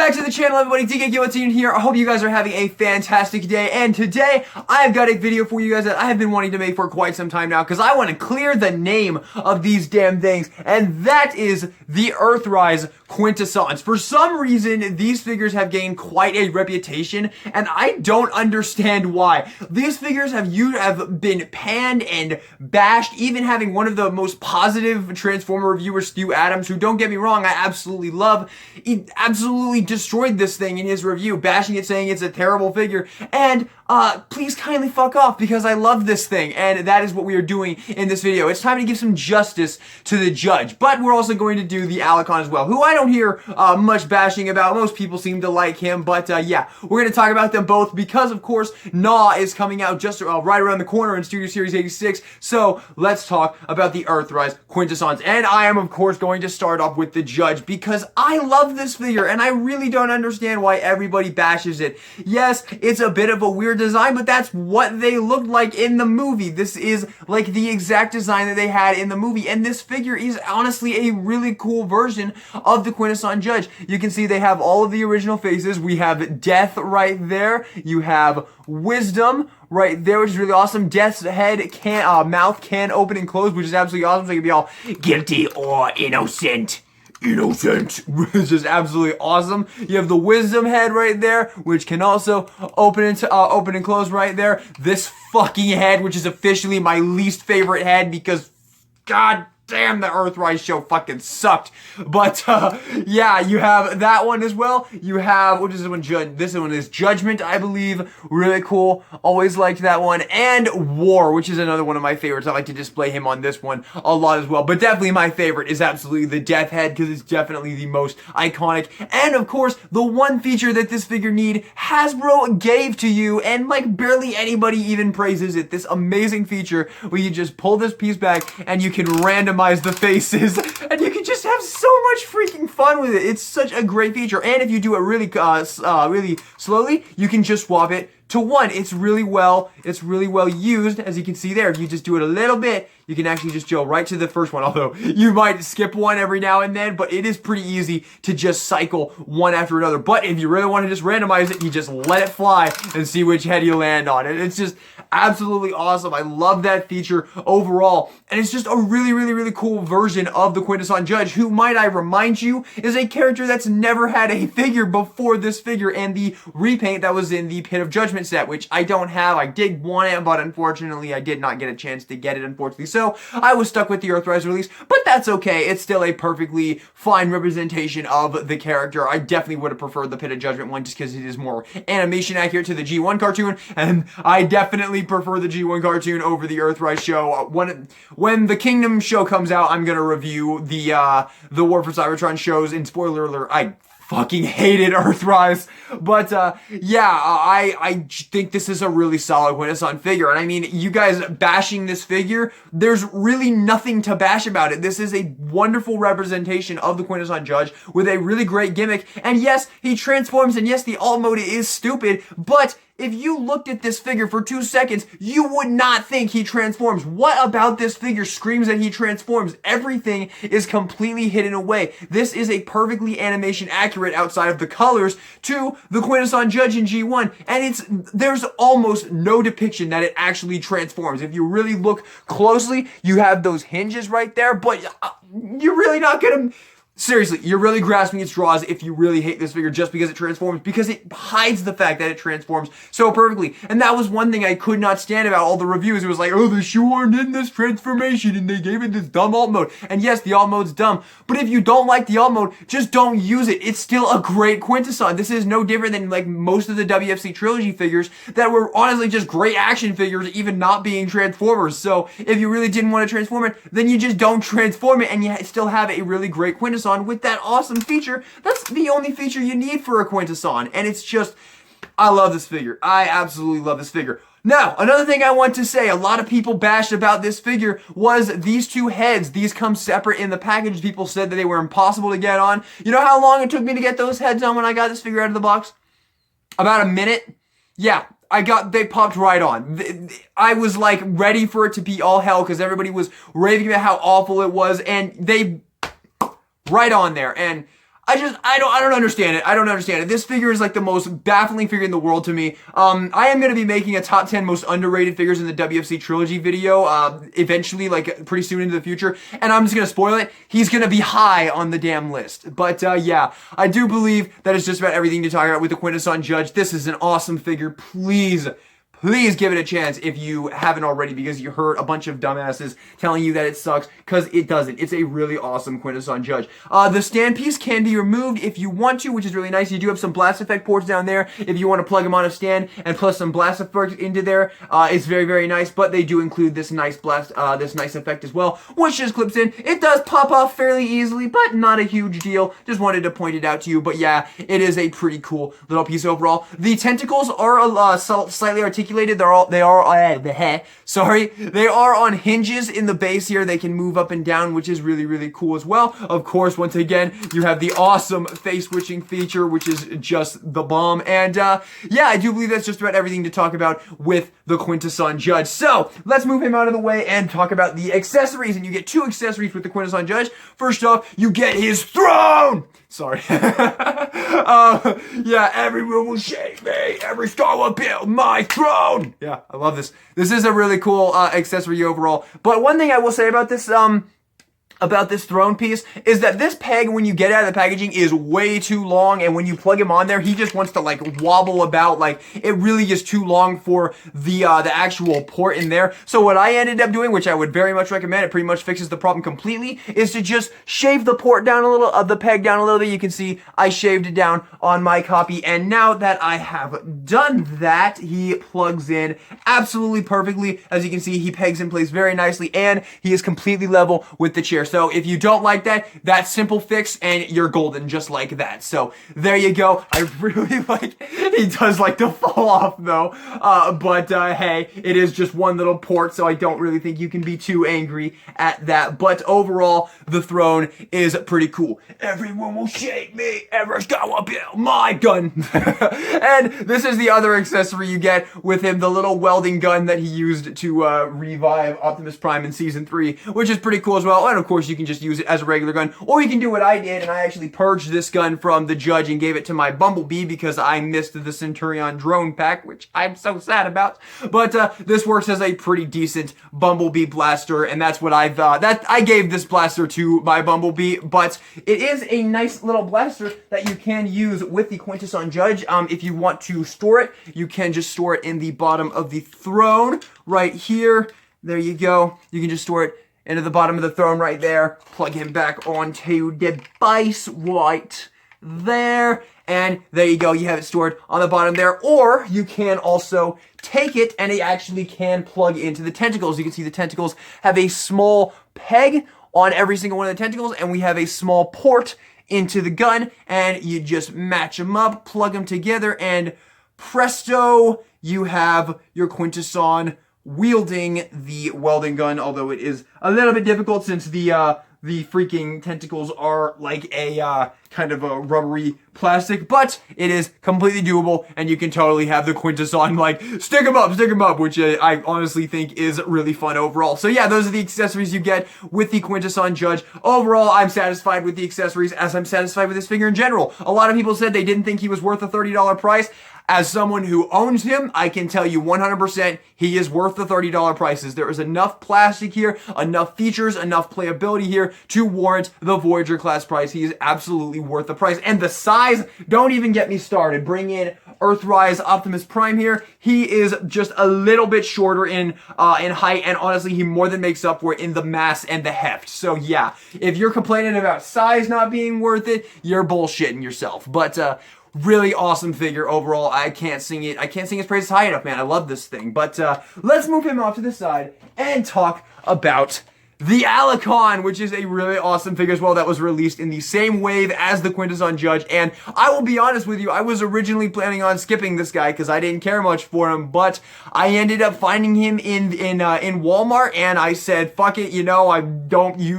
back to the channel, everybody. DK here. I hope you guys are having a fantastic day. And today, I've got a video for you guys that I have been wanting to make for quite some time now, because I want to clear the name of these damn things, and that is the Earthrise Quintessons. For some reason, these figures have gained quite a reputation, and I don't understand why. These figures have been panned and bashed, even having one of the most positive Transformer reviewers, Stu Adams, who, don't get me wrong, I absolutely love. He absolutely destroyed this thing in his review, bashing it, saying it's a terrible figure, and please kindly fuck off, because I love this thing, and that is what we are doing in this video. It's time to give some justice to the judge, but we're also going to do the Alicon as well, who I don't hear much bashing about. Most people seem to like him, but yeah, we're going to talk about them both, because of course, Gnaw is coming out just right around the corner in Studio Series 86, so let's talk about the Earthrise Quintessons, and I am of course going to start off with the judge, because I love this figure, and I really don't understand why everybody bashes it. Yes, it's a bit of a weird design, but that's what they looked like in the movie. This is like the exact design that they had in the movie, and this figure is honestly a really cool version of the Quintesson Judge. You can see they have all of the original faces. We have Death right there. You have Wisdom right there, which is really awesome. Death's head mouth can open and close, which is absolutely awesome. So you can be all guilty or innocent. Which is absolutely awesome. You have the Wisdom head right there, which can also open and close right there. This fucking head, which is officially my least favorite head, because god damn, the Earthrise show fucking sucked. But yeah, you have that one as well. You have, what is this one? This one is Judgment, I believe. Really cool. Always liked that one. And War, which is another one of my favorites. I like to display him on this one a lot as well. But definitely my favorite is absolutely the Death Head, because it's definitely the most iconic. And of course, the one feature that this figure need, Hasbro gave to you, and like barely anybody even praises it. This amazing feature where you just pull this piece back and you can randomize the faces, and you can just have so much freaking fun with it. It's such a great feature, and if you do it really really slowly, you can just swap it to one. It's really well used, as you can see there. If you just do it a little bit, you can actually just go right to the first one, although you might skip one every now and then, but it is pretty easy to just cycle one after another. But if you really want to just randomize it, you just let it fly and see which head you land on. And it's just absolutely awesome. I love that feature overall, and it's just a really cool version of the Quintesson Judge, who, might I remind you, is a character that's never had a figure before this figure and the repaint that was in the Pit of Judgment set, which I don't have. I did want it, but unfortunately I did not get a chance to get it, unfortunately. So I was stuck with the Earthrise release, but that's okay. It's still a perfectly fine representation of the character. I definitely would have preferred the Pit of Judgment one, just because it is more animation accurate to the G1 cartoon, and I definitely prefer the G1 cartoon over the Earthrise show. When the Kingdom show comes out, I'm gonna review the War for Cybertron shows, and spoiler alert, I fucking hated Earthrise, but yeah, I think this is a really solid Quintesson figure, and I mean, you guys bashing this figure, there's really nothing to bash about it. This is a wonderful representation of the Quintesson Judge with a really great gimmick, and yes, he transforms, and yes, the alt mode is stupid, but if you looked at this figure for 2 seconds, you would not think he transforms. What about this figure screams that he transforms? Everything is completely hidden away. This is a perfectly animation accurate, outside of the colors, to the Quintesson Judge in G1, and there's almost no depiction that it actually transforms. If you really look closely, you have those hinges right there, but you're really not gonna... Seriously, you're really grasping at straws if you really hate this figure just because it transforms, because it hides the fact that it transforms so perfectly. And that was one thing I could not stand about all the reviews. It was like, oh, they shoehorned in this transformation and they gave it this dumb alt mode. And yes, the alt mode's dumb, but if you don't like the alt mode, just don't use it. It's still a great Quintesson. This is no different than like most of the WFC trilogy figures that were honestly just great action figures, even not being Transformers. So if you really didn't want to transform it, then you just don't transform it, and you still have a really great Quintesson with that awesome feature. That's the only feature you need for a Quintesson, and it's just, I love this figure. I absolutely love this figure. Now, another thing I want to say, a lot of people bashed about this figure was these two heads. These come separate in the package. People said that they were impossible to get on. You know how long it took me to get those heads on when I got this figure out of the box? About a minute. Yeah, they popped right on. I was like ready for it to be all hell, because everybody was raving about how awful it was, and they right on there. And I don't understand it. I don't understand it. This figure is like the most baffling figure in the world to me. I am going to be making a top 10 most underrated figures in the WFC trilogy video, eventually, like pretty soon into the future. And I'm just going to spoil it. He's going to be high on the damn list. But, yeah, I do believe that is just about everything to talk about with the Quintessons Judge. This is an awesome figure. Please give it a chance if you haven't already, because you heard a bunch of dumbasses telling you that it sucks, because it doesn't. It's a really awesome Quintessons Judge. The stand piece can be removed if you want to, which is really nice. You do have some blast effect ports down there if you want to plug them on a stand and plus some blast effect into there. It's very, very nice, but they do include this nice this nice effect as well, which just clips in. It does pop off fairly easily, but not a huge deal. Just wanted to point it out to you, but yeah, it is a pretty cool little piece overall. The tentacles are slightly articulated. They are on hinges in the base here. They can move up and down, which is really, really cool as well. Of course, once again, you have the awesome face switching feature, which is just the bomb. And yeah, I do believe that's just about everything to talk about with the Quintessons Judge. So let's move him out of the way and talk about the accessories. And you get 2 accessories with the Quintessons Judge. First off, you get his throne. Sorry. Yeah, everyone will shake me. Every star will build my throne. Yeah, I love this. This is a really cool accessory overall. But one thing I will say about this throne piece is that this peg, when you get it out of the packaging, is way too long, and when you plug him on there, he just wants to like wobble about. Like, it really is too long for the actual port in there. So what I ended up doing, which I would very much recommend, it pretty much fixes the problem completely, is to just shave the port down a little, the peg down a little bit. You can see I shaved it down on my copy, and now that I have done that, he plugs in absolutely perfectly. As you can see, he pegs in place very nicely, and he is completely level with the chair. So if you don't like that, that's simple fix, and you're golden just like that. So there you go. I really like, he does like to fall off though, but hey, it is just one little port, so I don't really think you can be too angry at that. But overall, the throne is pretty cool. Everyone will shake me, everyone's gonna build my gun. And this is the other accessory you get with him, the little welding gun that he used to revive Optimus Prime in Season 3, which is pretty cool as well. And of course, you can just use it as a regular gun, or you can do what I did, and I actually purged this gun from the Judge and gave it to my Bumblebee because I missed the Centurion drone pack, which I'm so sad about. But this works as a pretty decent Bumblebee blaster, and that's what I gave this blaster to my Bumblebee. But it is a nice little blaster that you can use with the Quintessons Judge. If you want to store it, you can just store it in the bottom of the throne right here. There you go. You can just store it into the bottom of the throne right there. Plug him back onto the base right there. And there you go. You have it stored on the bottom there. Or you can also take it, and it actually can plug into the tentacles. You can see the tentacles have a small peg on every single one of the tentacles, and we have a small port into the gun, and you just match them up, plug them together, and presto, you have your Quintesson wielding the welding gun, although it is a little bit difficult since the freaking tentacles are like a kind of a rubbery plastic, but it is completely doable, and you can totally have the Quintesson like stick 'em up, which I honestly think is really fun overall. So yeah, those are the accessories you get with the Quintessons Judge. Overall, I'm satisfied with the accessories, as I'm satisfied with this figure in general. A lot of people said they didn't think he was worth a $30 price. As someone who owns him, I can tell you 100% he is worth the $30 prices. There is enough plastic here, enough features, enough playability here to warrant the Voyager class price. He is absolutely worth the price. And the size, don't even get me started. Bring in Earthrise Optimus Prime here. He is just a little bit shorter in height, and honestly, he more than makes up for it in the mass and the heft. So yeah, if you're complaining about size not being worth it, you're bullshitting yourself. But really awesome figure overall. I can't sing his praises high enough, man. I love this thing. But let's move him off to the side and talk about the Alicon, which is a really awesome figure as well, that was released in the same wave as the Quintessons Judge. And I will be honest with you, I was originally planning on skipping this guy because I didn't care much for him, but I ended up finding him in Walmart, and I said, fuck it, you know,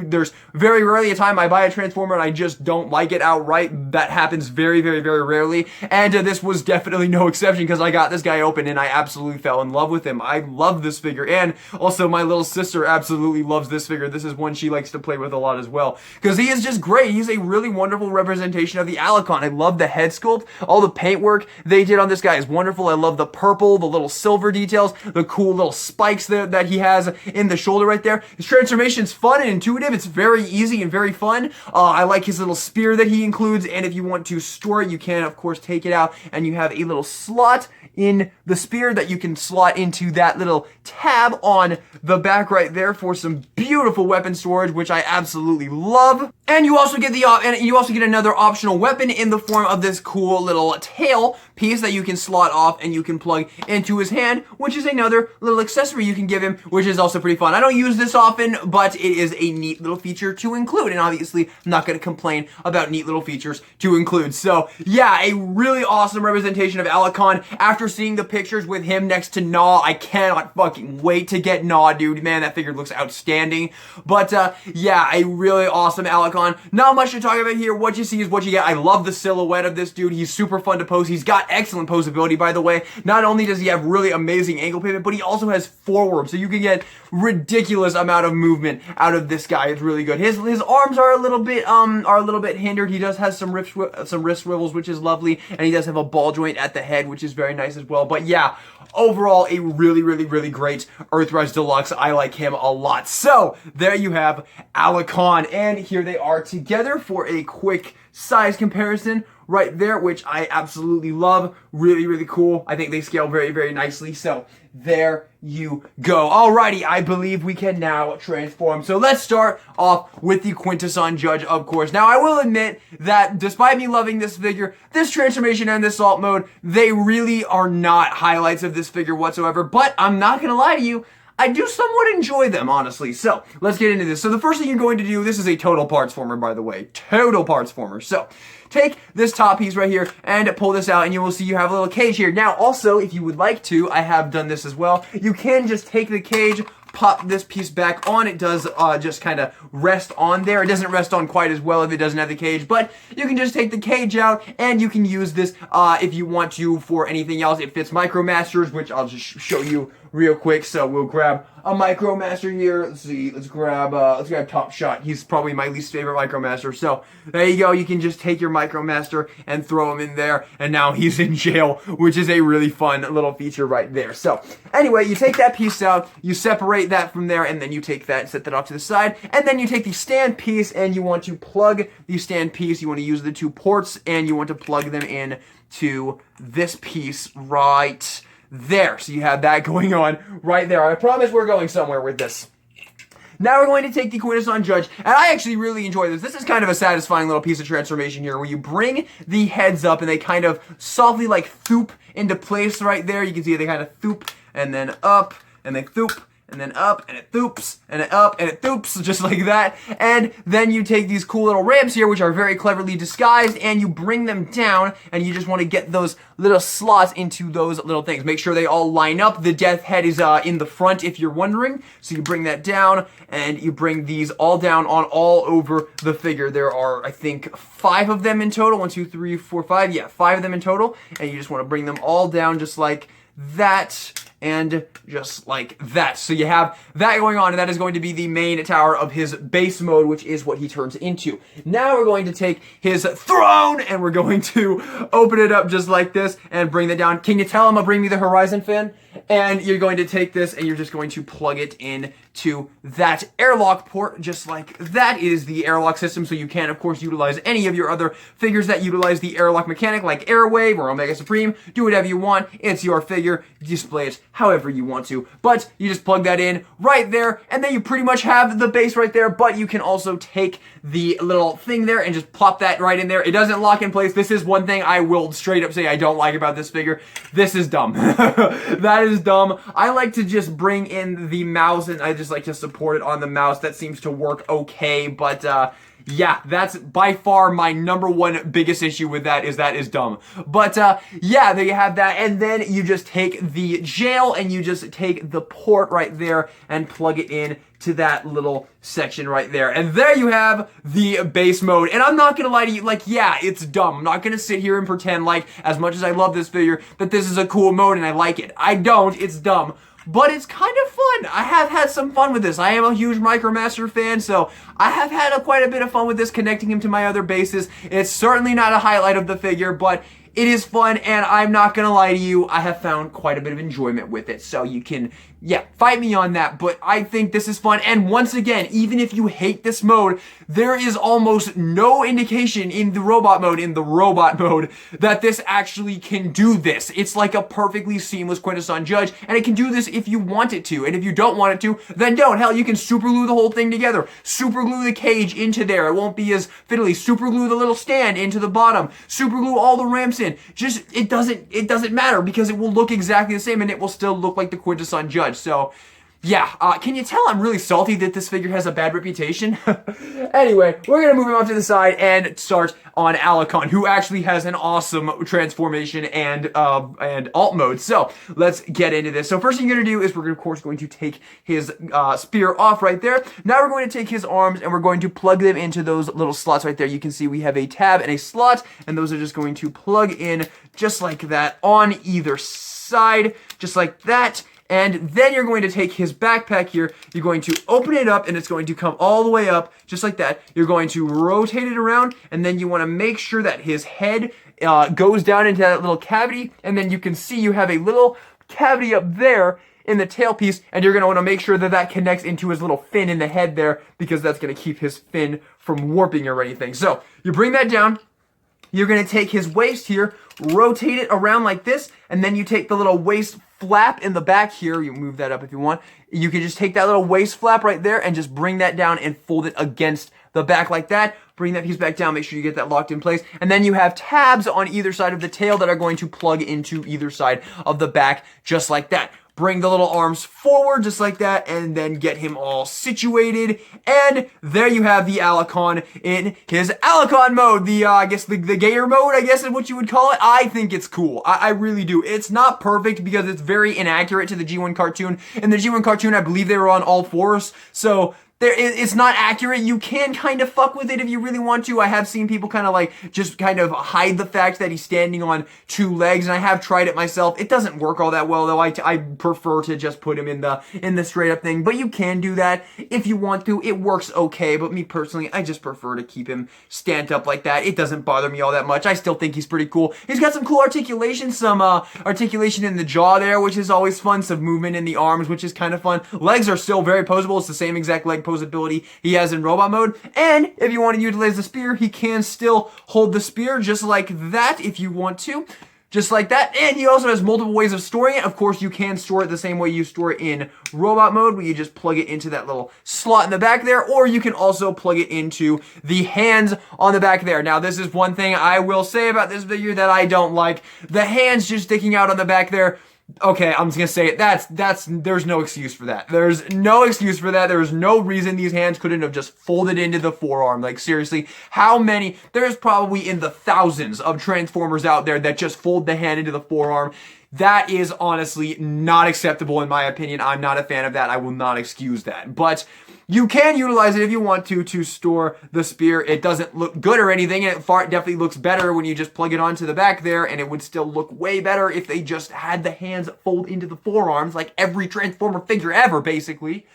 there's very rarely a time I buy a Transformer and I just don't like it outright. That happens very, very, very rarely. And this was definitely no exception, because I got this guy open and I absolutely fell in love with him. I love this figure, and also my little sister absolutely loves this figure figure, this is one she likes to play with a lot as well. Because he is just great. He's a really wonderful representation of the Alucon. I love the head sculpt. All the paintwork they did on this guy is wonderful. I love the purple, the little silver details, the cool little spikes that he has in the shoulder right there. His transformation's fun and intuitive. It's very easy and very fun. I like his little spear that he includes, and if you want to store it, you can, of course, take it out, and you have a little slot in the spear that you can slot into that little tab on the back right there for some beautiful weapon storage, which I absolutely love. And you also get another optional weapon in the form of this cool little tail piece that you can slot off and you can plug into his hand, which is another little accessory you can give him, which is also pretty fun. I don't use this often, but it is a neat little feature to include, and obviously I'm not going to complain about neat little features to include. So yeah, a really awesome representation of Alucon. After seeing the pictures with him next to Gnaw, I cannot fucking wait to get Gnaw, dude. Man, that figure looks outstanding. But yeah, a really awesome Alucon. Not much to talk about here. What you see is what you get. I love the silhouette of this dude. He's super fun to pose. He's got excellent posability, by the way. Not only does he have really amazing ankle pivot, but he also has forward, so you can get ridiculous amount of movement out of this guy. It's really good. His arms are a little bit hindered. He does have some wrist swivels, which is lovely, and he does have a ball joint at the head, which is very nice as well. But yeah, overall, a really great Earthrise Deluxe. I like him a lot. So there you have Alucon, and here they are together for a quick size comparison right there, which I absolutely love. Really cool. I think they scale very nicely. So there you go. Alrighty, I believe we can now transform. So let's start off with the Quintessons Judge, of course. Now, I will admit that despite me loving this figure, this transformation and this assault mode, they really are not highlights of this figure whatsoever. But I'm not gonna lie to you, I do somewhat enjoy them, honestly. So, let's get into this. So the first thing you're going to do, this is a total parts former, by the way. Total parts former. So, take this top piece right here and pull this out, and you will see you have a little cage here. Now, also, if you would like to, I have done this as well, you can just take the cage, pop this piece back on. It does just kind of rest on there. It doesn't rest on quite as well if it doesn't have the cage, but you can just take the cage out and you can use this if you want to for anything else. It fits Micromasters, which I'll just show you real quick. So we'll grab a Micromaster here. Let's see. Let's grab Top Shot. He's probably my least favorite Micromaster. So there you go. You can just take your Micromaster and throw him in there, and now he's in jail, which is a really fun little feature right there. So anyway, you take that piece out, you separate that from there, and then you take that and set that off to the side, and then you take the stand piece and you want to plug the stand piece. You want to use the two ports and you want to plug them in to this piece right there. So you have that going on right there. I promise we're going somewhere with this. Now we're going to take the Quintessons Judge, and I actually really enjoy this. This is kind of a satisfying little piece of transformation here, where you bring the heads up and they kind of softly like thoop into place right there. You can see they kind of thoop and then up and then thoop and then up, and it thoops, and it up, and it thoops, just like that. And then you take these cool little ramps here, which are very cleverly disguised, and you bring them down, and you just want to get those little slots into those little things. Make sure they all line up. The death head is in the front, if you're wondering. So you bring that down, and you bring these all down on all over the figure. There are, I think, 5 of them in total. 1, 2, 3, 4, 5. Yeah, 5 of them in total. And you just want to bring them all down just like that. And just like that. So you have that going on, and that is going to be the main tower of his base mode, which is what he turns into. Now we're going to take his throne, and we're going to open it up just like this, and bring that down. Can you tell him I'll bring me the Horizon fan? And you're going to take this, and you're just going to plug it in to that airlock port, just like that. Is the airlock system, so you can, of course, utilize any of your other figures that utilize the airlock mechanic, like Airwave or Omega Supreme. Do whatever you want. It's your figure. Display it however you want to. But you just plug that in right there, and then you pretty much have the base right there, but you can also take the little thing there and just plop that right in there. It doesn't lock in place. This is one thing I will straight up say I don't like about this figure. This is dumb. That is dumb. I like to just bring in the mouse, and I just like to support it on the mouse. That seems to work okay, but yeah, that's by far my #1 biggest issue with that is dumb. But yeah, there you have that, and then you just take the jail and you just take the port right there and plug it in to that little section right there. And there you have the base mode. And I'm not gonna lie to you, like, yeah, it's dumb. I'm not gonna sit here and pretend like, as much as I love this figure, that this is a cool mode and I like it. I don't, it's dumb. but it's kind of fun. I have had some fun with this. I am a huge Micromaster fan, so I have had quite a bit of fun with this, connecting him to my other bases. It's certainly not a highlight of the figure, but it is fun, and I'm not gonna lie to you, I have found quite a bit of enjoyment with it. So you can, yeah, fight me on that, but I think this is fun. And once again, even if you hate this mode, there is almost no indication in the robot mode, that this actually can do this. It's like a perfectly seamless Quintesson Judge, and it can do this if you want it to. And if you don't want it to, then don't. Hell, you can super glue the whole thing together. Super glue the cage into there. It won't be as fiddly. Super glue the little stand into the bottom. Super glue all the ramps in. Just, it doesn't matter, because it will look exactly the same, and it will still look like the Quintesson Judge. So, yeah, can you tell I'm really salty that this figure has a bad reputation? Anyway, we're gonna move him off to the side and start on Alicon, who actually has an awesome transformation and alt mode. So let's get into this. So first thing you're gonna do is we're of course going to take his spear off right there. Now we're going to take his arms and we're going to plug them into those little slots right there. You can see we have a tab and a slot, and those are just going to plug in just like that on either side, just like that. And then you're going to take his backpack here, you're going to open it up, and it's going to come all the way up, just like that. You're going to rotate it around, and then you want to make sure that his head goes down into that little cavity, and then you can see you have a little cavity up there in the tailpiece, and you're going to want to make sure that that connects into his little fin in the head there, because that's going to keep his fin from warping or anything. So, you bring that down. You're going to take his waist here, rotate it around like this, and then you take the little waist flap in the back here. You move that up if you want. You can just take that little waist flap right there and just bring that down and fold it against the back like that. Bring that piece back down, make sure you get that locked in place. And then you have tabs on either side of the tail that are going to plug into either side of the back, just like that. Bring the little arms forward just like that, and then get him all situated. And there you have the Alicon in his Alicon mode. The, I guess the gator mode, I guess is what you would call it. I think it's cool. I really do. It's not perfect because it's very inaccurate to the G1 cartoon. In the G1 cartoon, I believe they were on all fours. So it's not accurate. You can kind of fuck with it if you really want to. I have seen people kind of like just kind of hide the fact that he's standing on two legs, and I have tried it myself. It doesn't work all that well though. I prefer to just put him in the straight up thing, but you can do that if you want to. It works okay, but me personally, I just prefer to keep him stand up like that. It doesn't bother me all that much. I still think he's pretty cool. He's got some cool articulation, some articulation in the jaw there, which is always fun. Some movement in the arms, which is kind of fun. Legs are still very posable. It's the same exact leg posability he has in robot mode. And if you want to utilize the spear, he can still hold the spear just like that if you want to. Just like that. And he also has multiple ways of storing it. Of course, you can store it the same way you store it in robot mode, where you just plug it into that little slot in the back there, or you can also plug it into the hands on the back there. Now, this is one thing I will say about this figure that I don't like. The hands just sticking out on the back there. Okay, I'm just gonna say it. There's no excuse for that. There's no excuse for that. There's no reason these hands couldn't have just folded into the forearm. Like, seriously, how many? There's probably in the thousands of Transformers out there that just fold the hand into the forearm. That is honestly not acceptable in my opinion. I'm not a fan of that. I will not excuse that. But you can utilize it if you want to store the spear. It doesn't look good or anything. It definitely looks better when you just plug it onto the back there, and it would still look way better if they just had the hands fold into the forearms like every Transformer figure ever, basically.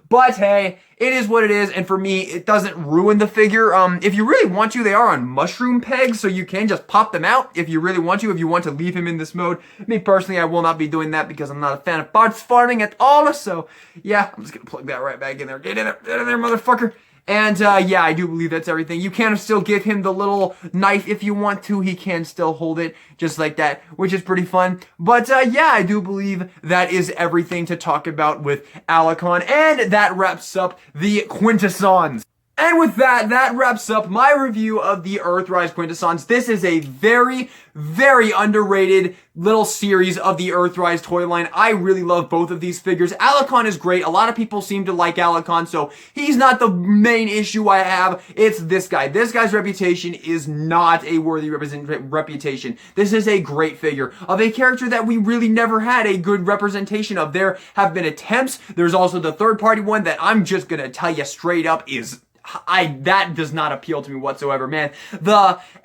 But hey, it is what it is, and for me, it doesn't ruin the figure. If you really want to, they are on mushroom pegs, so you can just pop them out if you really want to, if you want to leave him in this mode. Me personally, I will not be doing that because I'm not a fan of parts farming at all, so yeah, I'm just gonna plug that right back in there. Get in there, motherfucker. And yeah, I do believe that's everything. You can still give him the little knife if you want to. He can still hold it just like that, which is pretty fun. But yeah, I do believe that is everything to talk about with Alicon. And that wraps up the Quintessons. And with that, that wraps up my review of the Earthrise Quintessons. This is a very, very underrated little series of the Earthrise toy line. I really love both of these figures. Alicon is great. A lot of people seem to like Alicon, so he's not the main issue I have. It's this guy. This guy's reputation is not a worthy reputation. This is a great figure of a character that we really never had a good representation of. There have been attempts. There's also the third-party one that I'm just gonna tell you straight up is that does not appeal to me whatsoever, man.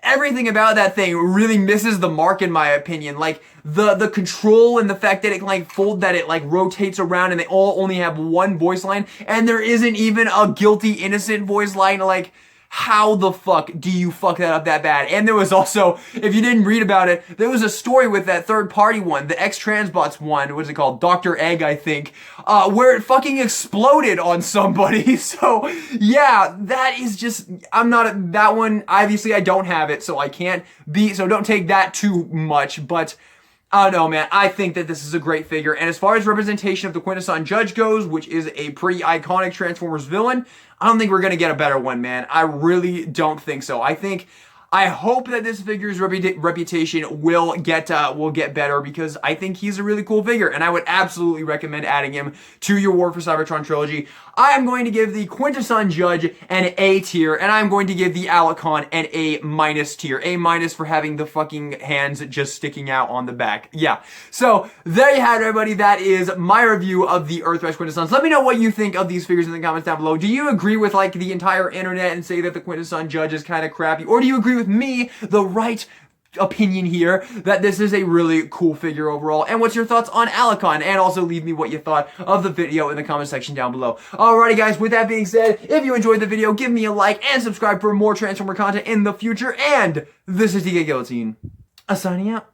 Everything about that thing really misses the mark in my opinion. Like the control and the fact that it like rotates around and they all only have one voice line and there isn't even a guilty innocent voice line. Like, how the fuck do you fuck that up that bad? And there was also, if you didn't read about it, there was a story with that third party one, the X-Transbots one, what's it called? Dr. Egg, I think, where it fucking exploded on somebody. So, yeah, that is just, that one, obviously I don't have it, so I can't so don't take that too much, but I don't know, man. I think that this is a great figure. And as far as representation of the Quintesson Judge goes, which is a pretty iconic Transformers villain, I don't think we're going to get a better one, man. I really don't think so. I hope that this figure's reputation will get better because I think he's a really cool figure, and I would absolutely recommend adding him to your War for Cybertron trilogy. I am going to give the Quintesson Judge an A tier, and I'm going to give the Alicon an A- tier. A- for having the fucking hands just sticking out on the back. Yeah. So, there you have it, everybody. That is my review of the Earthrise Quintessons. Let me know what you think of these figures in the comments down below. Do you agree with, like, the entire internet and say that the Quintesson Judge is kind of crappy? Or do you agree with me, the right opinion here, that this is a really cool figure overall? And what's your thoughts on Alicon? And also leave me what you thought of the video in the comment section down below. Alrighty guys, with that being said, if you enjoyed the video, give me a like and subscribe for more Transformer content in the future. And this is DK Guillotine, signing out.